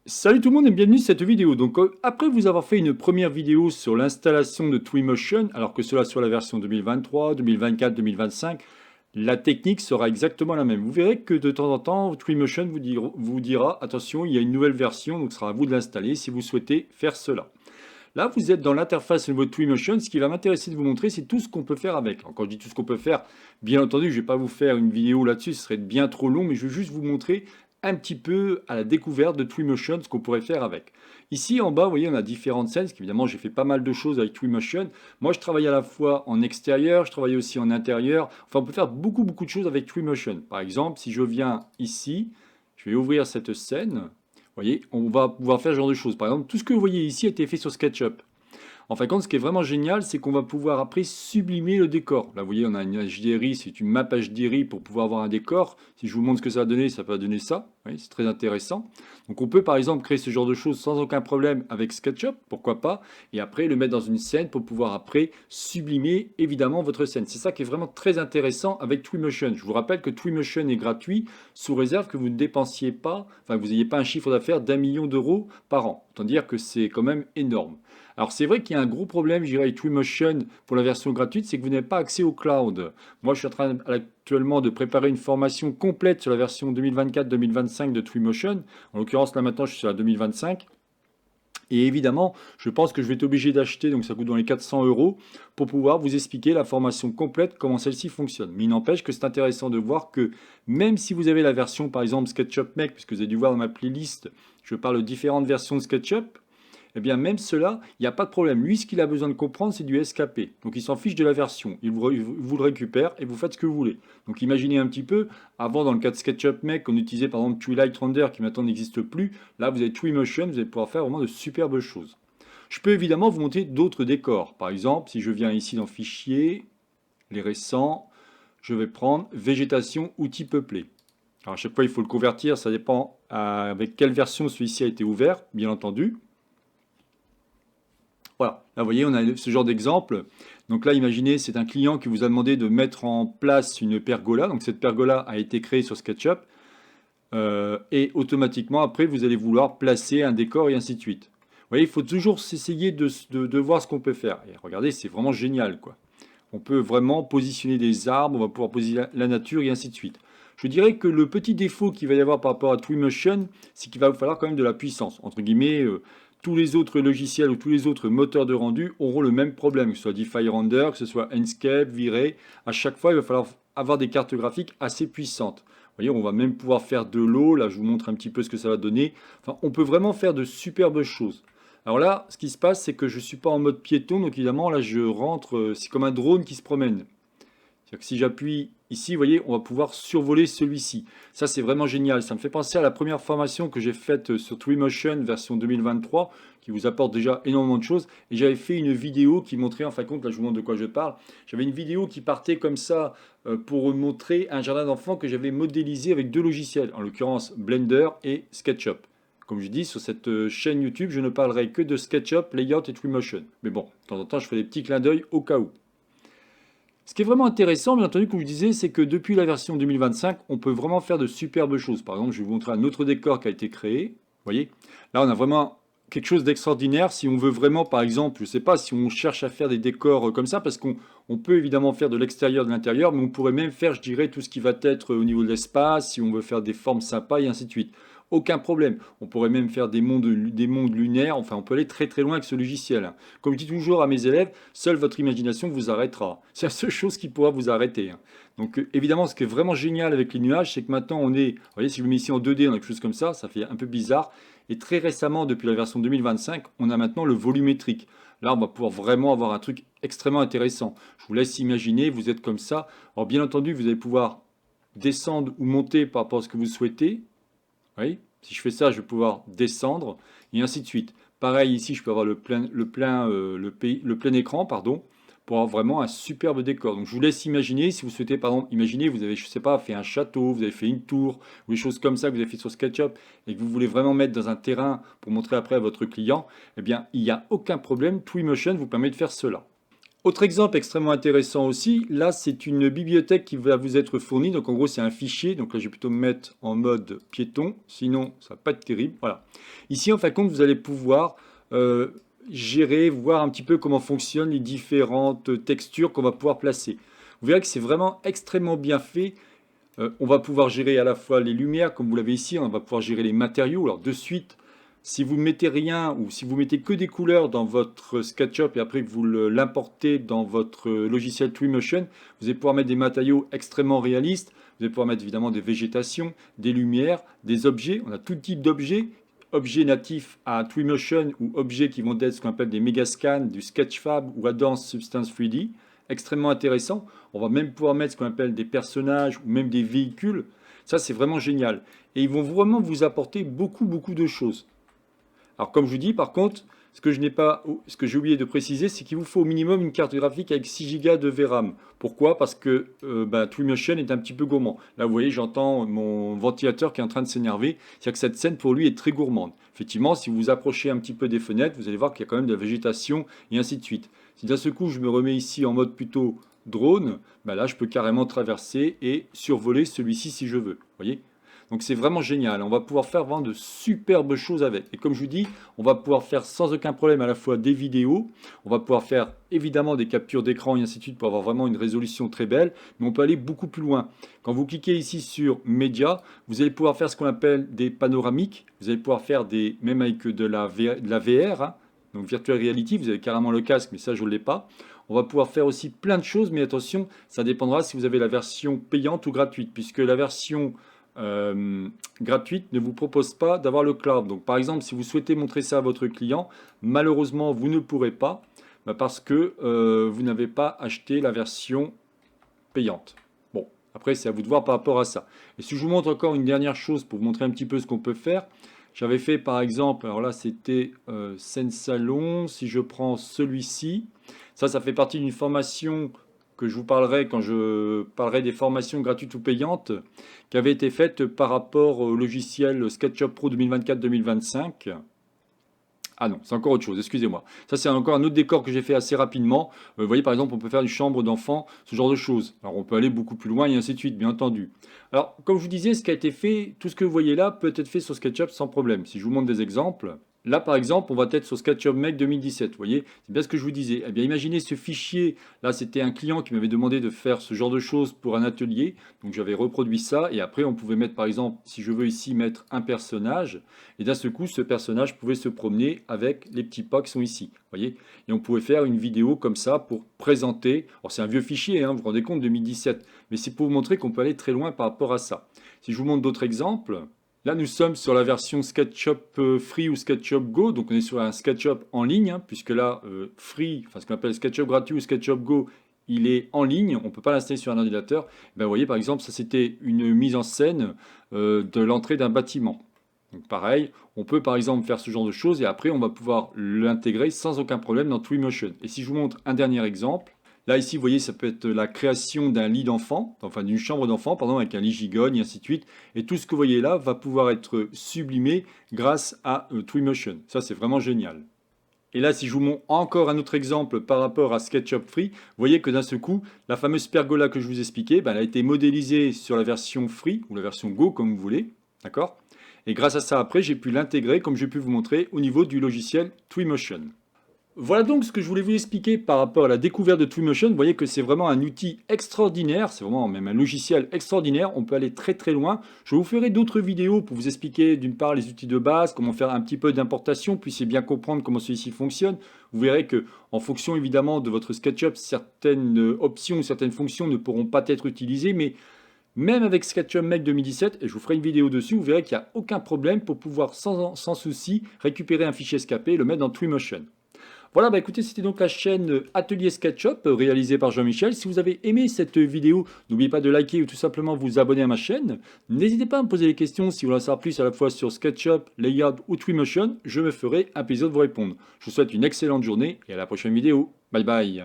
Salut tout le monde et bienvenue sur cette vidéo. Donc après vous avoir fait une première vidéo sur l'installation de Twinmotion, alors que cela soit la version 2023, 2024, 2025, la technique sera exactement la même. Vous verrez que de temps en temps, Twinmotion vous dira attention, il y a une nouvelle version, donc ce sera à vous de l'installer si vous souhaitez faire cela. Là, vous êtes dans l'interface de votre Twinmotion. Ce qui va m'intéresser de vous montrer, c'est tout ce qu'on peut faire avec. Alors, quand je dis tout ce qu'on peut faire, bien entendu, je ne vais pas vous faire une vidéo là-dessus, ce serait bien trop long, mais je vais juste vous montrer un petit peu à la découverte de Twinmotion ce qu'on pourrait faire avec. Ici en bas, vous voyez, on a différentes scènes, parce qu'évidemment, j'ai fait pas mal de choses avec Twinmotion. Moi, je travaille à la fois en extérieur, je travaille aussi en intérieur. Enfin, on peut faire beaucoup, beaucoup de choses avec Twinmotion. Par exemple, si je viens ici, je vais ouvrir cette scène. Vous voyez, on va pouvoir faire ce genre de choses. Par exemple, tout ce que vous voyez ici a été fait sur SketchUp. En fin de compte, ce qui est vraiment génial, c'est qu'on va pouvoir après sublimer le décor. Là, vous voyez, on a une HDRI, c'est une map HDRI pour pouvoir avoir un décor. Si je vous montre ce que ça va donner, ça va donner ça. Oui, c'est très intéressant. Donc on peut par exemple créer ce genre de choses sans aucun problème avec SketchUp, pourquoi pas, et après le mettre dans une scène pour pouvoir après sublimer évidemment votre scène. C'est ça qui est vraiment très intéressant avec Twinmotion. Je vous rappelle que Twinmotion est gratuit sous réserve que vous ne dépensiez pas, enfin que vous n'ayez pas un chiffre d'affaires d'1 million d'euros par an. Autant dire que c'est quand même énorme. Alors c'est vrai qu'il y a un gros problème, je dirais, avec Twinmotion pour la version gratuite, c'est que vous n'avez pas accès au cloud. Moi, je suis en train actuellement de préparer une formation complète sur la version 2024-2025 de Twinmotion. En l'occurrence, là maintenant, je suis sur la 2025. Et évidemment, je pense que je vais être obligé d'acheter, donc ça coûte dans les 400 euros, pour pouvoir vous expliquer la formation complète, comment celle-ci fonctionne. Mais il n'empêche que c'est intéressant de voir que même si vous avez la version, par exemple, SketchUp Make, puisque vous avez dû voir dans ma playlist, je parle de différentes versions de SketchUp, eh bien, même cela, il n'y a pas de problème. Lui, ce qu'il a besoin de comprendre, c'est du SKP. Donc, il s'en fiche de la version. Il vous le récupère et vous faites ce que vous voulez. Donc, imaginez un petit peu, avant, dans le cas de SketchUp Make, on utilisait par exemple Twilight Render, qui maintenant n'existe plus. Là, vous avez Twinmotion, vous allez pouvoir faire vraiment de superbes choses. Je peux évidemment vous montrer d'autres décors. Par exemple, si je viens ici dans Fichier, les récents, je vais prendre Végétation, outils peuplés. Alors, à chaque fois, il faut le convertir. Ça dépend avec quelle version celui-ci a été ouvert, bien entendu. Voilà, là vous voyez, on a ce genre d'exemple. Donc là, imaginez, c'est un client qui vous a demandé de mettre en place une pergola. Donc cette pergola a été créée sur SketchUp. Et automatiquement, après, vous allez vouloir placer un décor et ainsi de suite. Vous voyez, il faut toujours essayer de voir ce qu'on peut faire. Et regardez, c'est vraiment génial, quoi. On peut vraiment positionner des arbres, on va pouvoir positionner la nature et ainsi de suite. Je dirais que le petit défaut qu'il va y avoir par rapport à Twinmotion, c'est qu'il va vous falloir quand même de la puissance. Entre guillemets, tous les autres logiciels ou tous les autres moteurs de rendu auront le même problème, que ce soit DeFi Render, que ce soit Enscape, V-Ray. À chaque fois, il va falloir avoir des cartes graphiques assez puissantes. Vous voyez, on va même pouvoir faire de l'eau. Là, je vous montre un petit peu ce que ça va donner. Enfin, on peut vraiment faire de superbes choses. Alors là, ce qui se passe, c'est que je ne suis pas en mode piéton, donc évidemment, là, je rentre, c'est comme un drone qui se promène. C'est-à-dire que si j'appuie ici, vous voyez, on va pouvoir survoler celui-ci. Ça, c'est vraiment génial. Ça me fait penser à la première formation que j'ai faite sur Twinmotion version 2023, qui vous apporte déjà énormément de choses. Et j'avais fait une vidéo qui montrait, en fin de compte, là, je vous montre de quoi je parle. J'avais une vidéo qui partait comme ça pour montrer un jardin d'enfants que j'avais modélisé avec deux logiciels, en l'occurrence Blender et SketchUp. Comme je dis, sur cette chaîne YouTube, je ne parlerai que de SketchUp, Layout et Twinmotion. Mais bon, de temps en temps, je fais des petits clins d'œil au cas où. Ce qui est vraiment intéressant, bien entendu, comme je disais, c'est que depuis la version 2025, on peut vraiment faire de superbes choses. Par exemple, je vais vous montrer un autre décor qui a été créé. Vous voyez, là, on a vraiment quelque chose d'extraordinaire. Si on veut vraiment, par exemple, je ne sais pas, si on cherche à faire des décors comme ça, parce qu'on peut évidemment faire de l'extérieur, de l'intérieur, mais on pourrait même faire, je dirais, tout ce qui va être au niveau de l'espace, si on veut faire des formes sympas et ainsi de suite. Aucun problème. On pourrait même faire des mondes lunaires. Enfin, on peut aller très très loin avec ce logiciel, hein. Comme je dis toujours à mes élèves, seule votre imagination vous arrêtera. C'est la seule chose qui pourra vous arrêter, hein. Donc évidemment, ce qui est vraiment génial avec les nuages, c'est que maintenant on est, vous voyez, si je me mets ici en 2D, on a quelque chose comme ça fait un peu bizarre. Et très récemment, depuis la version 2025, on a maintenant le volumétrique. Là, on va pouvoir vraiment avoir un truc extrêmement intéressant. Je vous laisse imaginer, vous êtes comme ça. Alors bien entendu, vous allez pouvoir descendre ou monter par rapport à ce que vous souhaitez. Oui, si je fais ça, je vais pouvoir descendre et ainsi de suite. Pareil ici, je peux avoir le plein écran, pardon, pour avoir vraiment un superbe décor. Donc je vous laisse imaginer, si vous souhaitez, par exemple, imaginez, vous avez, je sais pas, fait un château, vous avez fait une tour, ou des choses comme ça que vous avez fait sur SketchUp, et que vous voulez vraiment mettre dans un terrain pour montrer après à votre client, eh bien, il n'y a aucun problème, Twinmotion vous permet de faire cela. Autre exemple extrêmement intéressant aussi, là c'est une bibliothèque qui va vous être fournie, donc en gros c'est un fichier, donc là je vais plutôt me mettre en mode piéton, sinon ça va pas être terrible, voilà. Ici en fin de compte vous allez pouvoir euh, gérer, voir un petit peu comment fonctionnent les différentes textures qu'on va pouvoir placer. Vous verrez que c'est vraiment extrêmement bien fait. On va pouvoir gérer à la fois les lumières, comme vous l'avez ici, on va pouvoir gérer les matériaux. Alors de suite, si vous ne mettez rien ou si vous mettez que des couleurs dans votre SketchUp et après vous l'importez dans votre logiciel Twinmotion, vous allez pouvoir mettre des matériaux extrêmement réalistes. Vous allez pouvoir mettre évidemment des végétations, des lumières, des objets. On a tout type d'objets. Objets natifs à Twinmotion ou objets qui vont être ce qu'on appelle des Megascans, du Sketchfab ou Advanced Substance 3D. Extrêmement intéressant. On va même pouvoir mettre ce qu'on appelle des personnages ou même des véhicules. Ça, c'est vraiment génial. Et ils vont vraiment vous apporter beaucoup, beaucoup de choses. Alors, comme je vous dis, par contre, ce que j'ai oublié de préciser, c'est qu'il vous faut au minimum une carte graphique avec 6 Go de VRAM. Pourquoi? Parce que Twinmotion est un petit peu gourmand. Là, vous voyez, j'entends mon ventilateur qui est en train de s'énerver. C'est-à-dire que cette scène, pour lui, est très gourmande. Effectivement, si vous vous approchez un petit peu des fenêtres, vous allez voir qu'il y a quand même de la végétation et ainsi de suite. Si d'un seul coup, je me remets ici en mode plutôt drone, là, je peux carrément traverser et survoler celui-ci si je veux. Vous voyez? Donc c'est vraiment génial. On va pouvoir faire vraiment de superbes choses avec. Et comme je vous dis, on va pouvoir faire sans aucun problème à la fois des vidéos, on va pouvoir faire évidemment des captures d'écran et ainsi de suite pour avoir vraiment une résolution très belle, mais on peut aller beaucoup plus loin. Quand vous cliquez ici sur Média, vous allez pouvoir faire ce qu'on appelle des panoramiques, vous allez pouvoir faire des, même avec de la VR, hein, donc Virtual Reality, vous avez carrément le casque, mais ça je ne l'ai pas. On va pouvoir faire aussi plein de choses, mais attention, ça dépendra si vous avez la version payante ou gratuite, puisque la version gratuite ne vous propose pas d'avoir le cloud. Donc par exemple, si vous souhaitez montrer ça à votre client, malheureusement, vous ne pourrez pas parce que vous n'avez pas acheté la version payante. Bon, après, c'est à vous de voir par rapport à ça. Et si je vous montre encore une dernière chose pour vous montrer un petit peu ce qu'on peut faire, j'avais fait par exemple, alors là c'était Scène Salon, si je prends celui-ci, ça fait partie d'une formation que je vous parlerai quand je parlerai des formations gratuites ou payantes qui avaient été faites par rapport au logiciel SketchUp Pro 2024-2025. Ah non, c'est encore autre chose, excusez-moi. Ça, c'est encore un autre décor que j'ai fait assez rapidement. Vous voyez, par exemple, on peut faire une chambre d'enfant, ce genre de choses. Alors, on peut aller beaucoup plus loin et ainsi de suite, bien entendu. Alors, comme je vous disais, ce qui a été fait, tout ce que vous voyez là peut être fait sur SketchUp sans problème. Si je vous montre des exemples, là, par exemple, on va être sur SketchUp Make 2017. Vous voyez, c'est bien ce que je vous disais. Eh bien, imaginez ce fichier. Là, c'était un client qui m'avait demandé de faire ce genre de choses pour un atelier. Donc, j'avais reproduit ça. Et après, on pouvait mettre, par exemple, si je veux ici mettre un personnage. Et d'un seul coup, ce personnage pouvait se promener avec les petits pas qui sont ici. Vous voyez? Et on pouvait faire une vidéo comme ça pour présenter. Alors, c'est un vieux fichier, hein, vous vous rendez compte, 2017. Mais c'est pour vous montrer qu'on peut aller très loin par rapport à ça. Si je vous montre d'autres exemples. Là, nous sommes sur la version SketchUp Free ou SketchUp Go, donc on est sur un SketchUp en ligne, hein, puisque là, Free, enfin ce qu'on appelle SketchUp gratuit ou SketchUp Go, il est en ligne, on ne peut pas l'installer sur un ordinateur. Ben, vous voyez, par exemple, ça c'était une mise en scène de l'entrée d'un bâtiment. Donc pareil, on peut par exemple faire ce genre de choses et après on va pouvoir l'intégrer sans aucun problème dans Twinmotion. Et si je vous montre un dernier exemple, là, ici, vous voyez, ça peut être la création d'un lit d'enfant, enfin d'une chambre d'enfant, pardon, avec un lit gigogne, et ainsi de suite. Et tout ce que vous voyez là va pouvoir être sublimé grâce à Twinmotion. Ça, c'est vraiment génial. Et là, si je vous montre encore un autre exemple par rapport à SketchUp Free, vous voyez que d'un seul coup, la fameuse pergola que je vous expliquais, ben, elle a été modélisée sur la version Free, ou la version Go, comme vous voulez. D'accord? Et grâce à ça, après, j'ai pu l'intégrer, comme j'ai pu vous montrer, au niveau du logiciel Twinmotion. Voilà donc ce que je voulais vous expliquer par rapport à la découverte de Twinmotion. Vous voyez que c'est vraiment un outil extraordinaire, c'est vraiment même un logiciel extraordinaire, on peut aller très très loin. Je vous ferai d'autres vidéos pour vous expliquer d'une part les outils de base, comment faire un petit peu d'importation, puissiez bien comprendre comment celui-ci fonctionne. Vous verrez que en fonction évidemment de votre SketchUp, certaines options, certaines fonctions ne pourront pas être utilisées, mais même avec SketchUp Make 2017, et je vous ferai une vidéo dessus, vous verrez qu'il n'y a aucun problème pour pouvoir sans souci récupérer un fichier SKP et le mettre dans Twinmotion. Voilà, écoutez, c'était donc la chaîne Atelier SketchUp réalisée par Jean-Michel. Si vous avez aimé cette vidéo, n'oubliez pas de liker ou tout simplement vous abonner à ma chaîne. N'hésitez pas à me poser des questions si vous voulez en savoir plus à la fois sur SketchUp, Layout ou Twinmotion. Je me ferai un plaisir de vous répondre. Je vous souhaite une excellente journée et à la prochaine vidéo. Bye bye.